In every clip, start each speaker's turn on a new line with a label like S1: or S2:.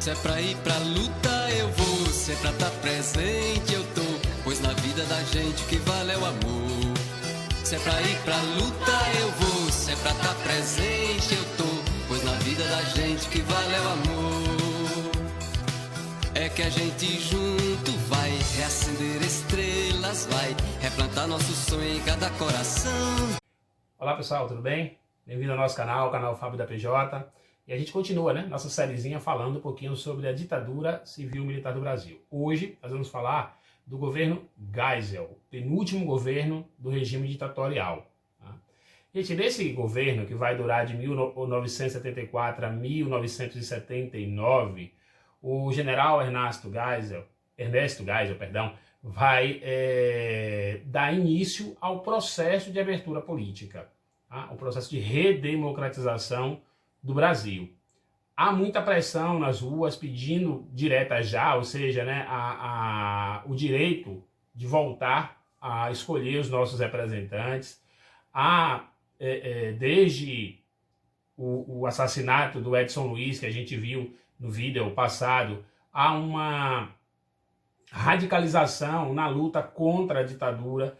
S1: Se é pra ir pra luta eu vou, se é pra tá presente eu tô, pois na vida da gente o que vale é o amor. Se é pra ir pra luta eu vou, se é pra tá presente eu tô, pois na vida da gente o que vale é o amor. É que a gente junto vai reacender estrelas, vai replantar nosso sonho em cada coração.
S2: Olá pessoal, tudo bem? Bem-vindo ao nosso canal, o canal Fábio da PJ. E a gente continua, nossa sériezinha falando um pouquinho sobre a ditadura civil-militar do Brasil. Hoje nós vamos falar do governo Geisel, penúltimo governo do regime ditatorial. Tá? Gente, nesse governo, que vai durar de 1974 a 1979, o general Ernesto Geisel, vai dar início ao processo de abertura política, tá? O processo de redemocratização do Brasil. Há muita pressão nas ruas pedindo direta já, ou seja, o direito de voltar a escolher os nossos representantes. Há, desde o assassinato do Edson Luiz, que a gente viu no vídeo passado, há uma radicalização na luta contra a ditadura.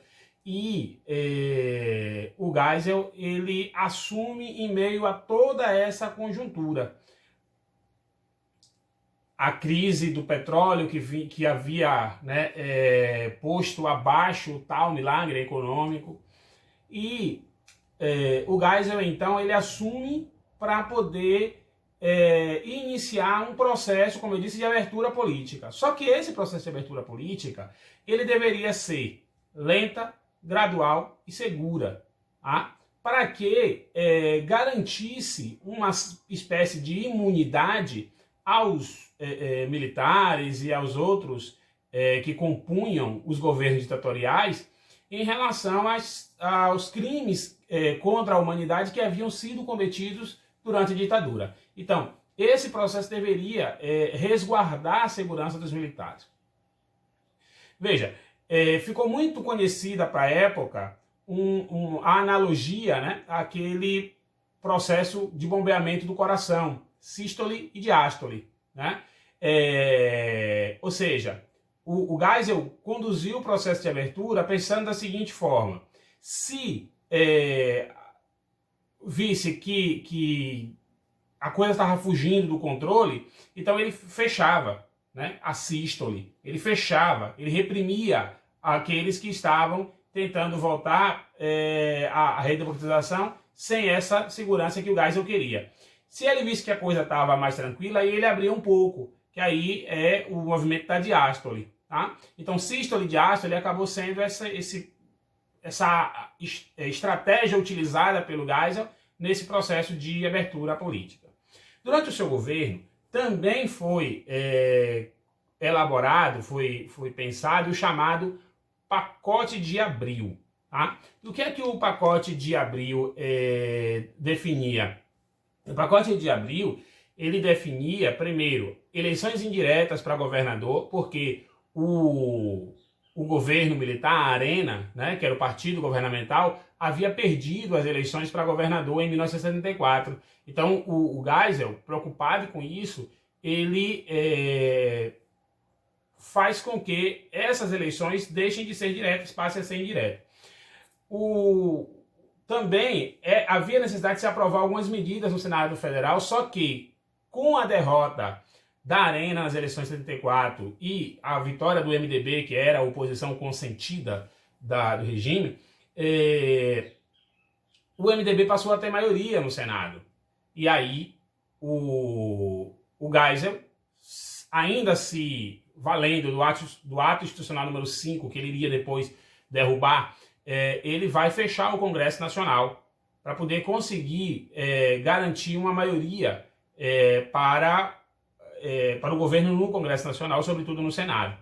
S2: E o Geisel, ele assume em meio a toda essa conjuntura. A crise do petróleo que havia posto abaixo o tal milagre econômico. E o Geisel, então, ele assume para poder iniciar um processo, como eu disse, de abertura política. Só que esse processo de abertura política, ele deveria ser lenta, gradual e segura, tá? Para que garantisse uma espécie de imunidade aos militares e aos outros que compunham os governos ditatoriais em relação aos crimes contra a humanidade que haviam sido cometidos durante a ditadura. Então, esse processo deveria resguardar a segurança dos militares. Veja, ficou muito conhecida para a época a analogia, àquele processo de bombeamento do coração, sístole e diástole. Ou seja, o Geisel conduziu o processo de abertura pensando da seguinte forma: se visse que a coisa estava fugindo do controle, então ele fechava a sístole, ele fechava, ele reprimia aqueles que estavam tentando voltar à redemocratização sem essa segurança que o Geisel queria. Se ele visse que a coisa estava mais tranquila, aí ele abria um pouco, que aí é o movimento da diástole. Tá? Então, sístole e diástole acabou sendo essa estratégia utilizada pelo Geisel nesse processo de abertura política. Durante o seu governo, também foi elaborado, foi pensado o chamado Pacote de Abril. Tá? O que é que o Pacote de Abril definia? O Pacote de Abril, ele definia, primeiro, eleições indiretas para governador, porque o governo militar, a Arena, que era o partido governamental, havia perdido as eleições para governador em 1974. Então, o Geisel, preocupado com isso, ele faz com que essas eleições deixem de ser diretas, passem a ser indiretas. Também havia necessidade de se aprovar algumas medidas no Senado Federal, só que com a derrota da Arena nas eleições de 74 e a vitória do MDB, que era a oposição consentida do regime, o MDB passou a ter maioria no Senado. E aí o Geisel, ainda se valendo do ato institucional número 5, que ele iria depois derrubar, ele vai fechar o Congresso Nacional para poder conseguir garantir uma maioria para o governo no Congresso Nacional, sobretudo no Senado.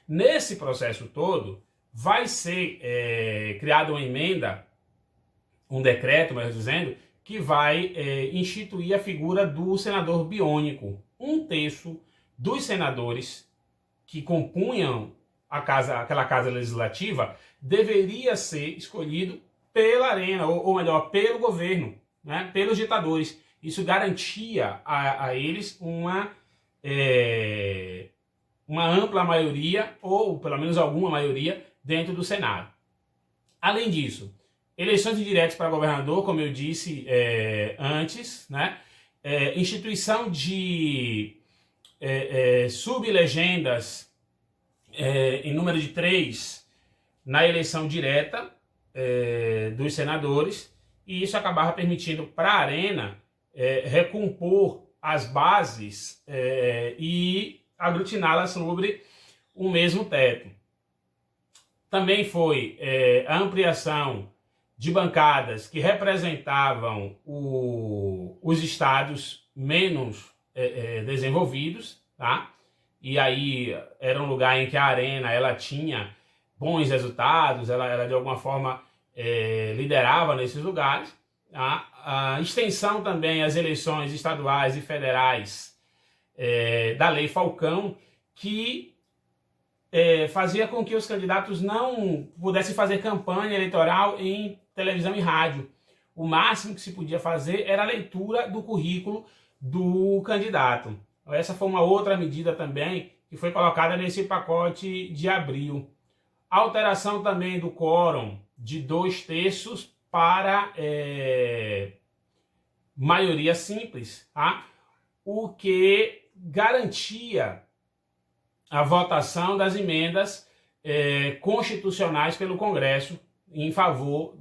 S2: Nesse processo todo, vai ser criada uma emenda, um decreto, melhor dizendo, que vai instituir a figura do senador biônico. Um terço dos senadores que compunham aquela casa legislativa deveria ser escolhido pela Arena, ou melhor, pelo governo, pelos ditadores. Isso garantia a eles uma ampla maioria, ou pelo menos alguma maioria, dentro do Senado. Além disso, eleições indiretas para governador, como eu disse antes, né? Instituição de sublegendas em número de 3 na eleição direta dos senadores, e isso acabava permitindo para a Arena recompor as bases e aglutiná-las sobre o mesmo teto. Também foi a ampliação de bancadas que representavam os estados menos desenvolvidos, tá? E aí era um lugar em que a Arena ela tinha bons resultados, ela de alguma forma liderava nesses lugares. Tá? A extensão também às eleições estaduais e federais da Lei Falcão, que fazia com que os candidatos não pudessem fazer campanha eleitoral em televisão e rádio. O máximo que se podia fazer era a leitura do currículo do candidato. Essa foi uma outra medida também que foi colocada nesse pacote de abril. A alteração também do quórum de 2/3 para maioria simples, tá? O que garantia a votação das emendas constitucionais pelo Congresso em favor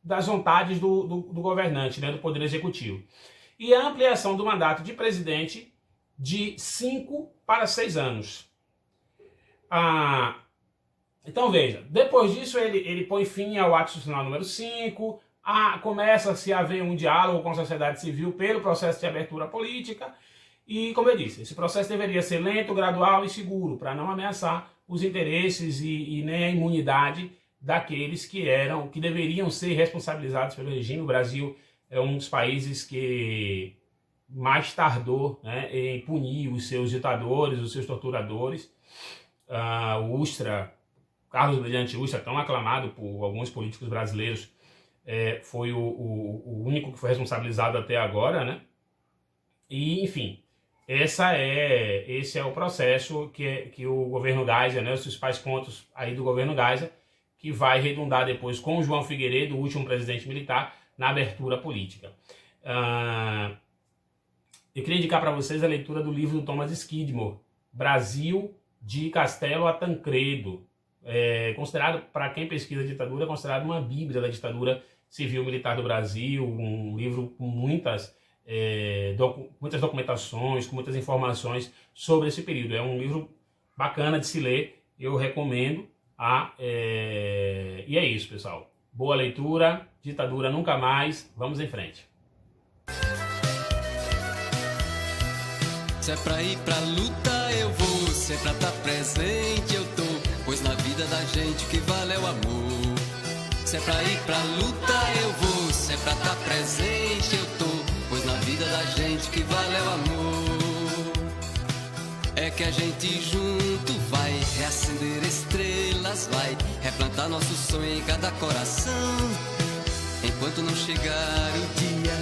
S2: das vontades do governante, né, do Poder Executivo. E a ampliação do mandato de presidente de 5 para 6 anos. Então veja, depois disso ele põe fim ao ato institucional número 5, começa-se a haver um diálogo com a sociedade civil pelo processo de abertura política, e como eu disse, esse processo deveria ser lento, gradual e seguro, para não ameaçar os interesses e nem a imunidade daqueles que deveriam ser responsabilizados pelo regime. O Brasil é um dos países que mais tardou, né, em punir os seus ditadores, os seus torturadores. O Ustra, Carlos Brilhante Ustra, tão aclamado por alguns políticos brasileiros, foi o único que foi responsabilizado até agora, né? E, enfim, esse é o processo que o governo Geisel, né, os principais pontos aí do governo Geisel, que vai redundar depois com o João Figueiredo, o último presidente militar, na abertura política. Eu queria indicar para vocês a leitura do livro do Thomas Skidmore, Brasil de Castelo a Tancredo. Considerado, para quem pesquisa a ditadura, é considerado uma bíblia da ditadura civil-militar do Brasil, um livro com muitas documentações, com muitas informações sobre esse período. É um livro bacana de se ler, eu recomendo. E é isso, pessoal. Boa leitura, ditadura nunca mais, vamos em frente.
S1: Se é pra ir pra luta eu vou, se é pra tá presente eu tô, pois na vida da gente o que vale é o amor. Se é pra ir pra luta eu vou, se é pra tá presente eu tô, pois na vida da gente o que vale é o amor. É que a gente junto vai reacender estrelas, vai replantar nosso sonho em cada coração, enquanto não chegar o dia